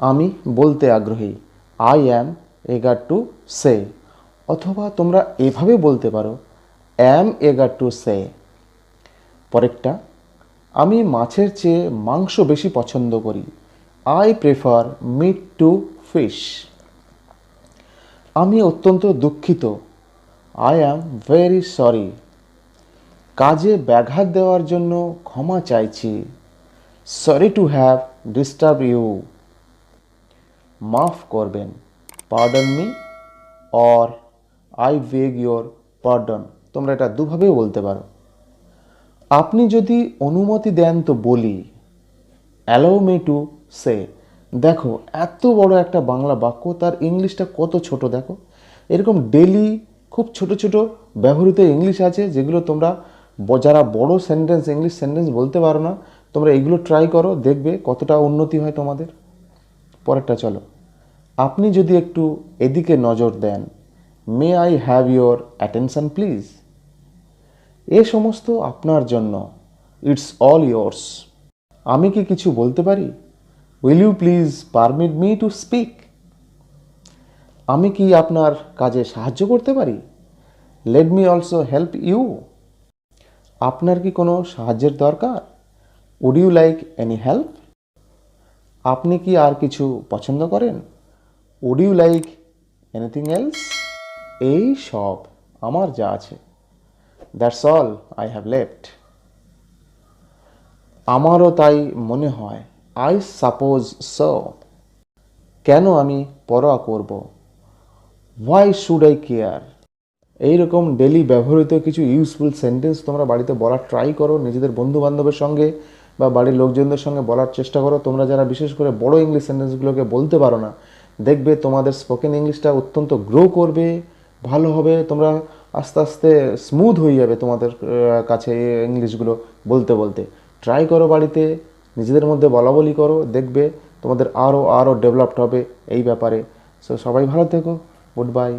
আমি বলতে আগ্রহী, আই অ্যাম এগার টু সে। অথবা তোমরা এভাবে বলতে পারো, অ্যাম এগার টু সে। পরেরটা, আমি মাছের চেয়ে মাংস বেশি পছন্দ করি, I prefer meat to fish. আমি অত্যন্ত দুঃখিত, আই অ্যাম ভেরি সরি। কাজে ব্যাঘাত দেওয়ার জন্য ক্ষমা চাইছি, sorry to have disturb you. মাফ করবেন, pardon me or I beg your pardon. তোমরা এটা দুভাবেও বলতে পারো। আপনি যদি অনুমতি দেন তো বলি, অ্যালাউ মি টু সে। দেখো এত বড় একটা বাংলা বাক্য, তার ইংলিশটা কত ছোট দেখো। এরকম ডেলি খুব ছোট ছোট ব্যবহৃত ইংলিশ আছে যেগুলো তোমরা যারা বড় সেন্টেন্স ইংলিশ সেন্টেন্স বলতে পারো না, তোমরা এইগুলো ট্রাই করো, দেখবে কতটা উন্নতি হয় তোমাদের। পরেরটা চলো, আপনি যদি একটু এদিকে নজর দেন, may I have your attention please. এ সমস্ত আপনার জন্য, ইটস অল ইয়োর্স। আমি কি কিছু বলতে পারি, will you please permit me to speak. আমি কি আপনার কাজে সাহায্য করতে পারি, let me also help you. আপনার কি কোনো সাহায্যের দরকার, would you like any help. আপনি কি আর কিছু পছন্দ করেন, would you like anything else. এই সব আমার যা আছে, that's all I have left. আমারও তাই মনে হয়, আই সাপোজ সো। কেন আমি পরোয়া করব, হোয়াই শুড আই কেয়ার। এইরকম ডেলি ব্যবহৃত কিছু ইউজফুল সেন্টেন্স তোমরা বাড়িতে বলার ট্রাই করো, নিজেদের বন্ধু বান্ধবের সঙ্গে বা বাড়ির লোকজনদের সঙ্গে বলার চেষ্টা করো। তোমরা যারা বিশেষ করে বড় ইংলিশ সেন্টেন্সগুলোকে বলতে পারো না, দেখবে তোমাদের স্পোকেন ইংলিশটা অত্যন্ত গ্রো করবে, ভালো হবে। তোমরা আস্তে আস্তে স্মুথ হয়ে যাবে তোমাদের কাছে ইংলিশগুলো বলতে বলতে। ট্রাই করো বাড়িতে, নিজেদের মধ্যে বলা বলি করো, দেখবে তোমাদের আরও ডেভেলপড হবে এই ব্যাপারে। সো সবাই ভালো থেকো, গুড বাই।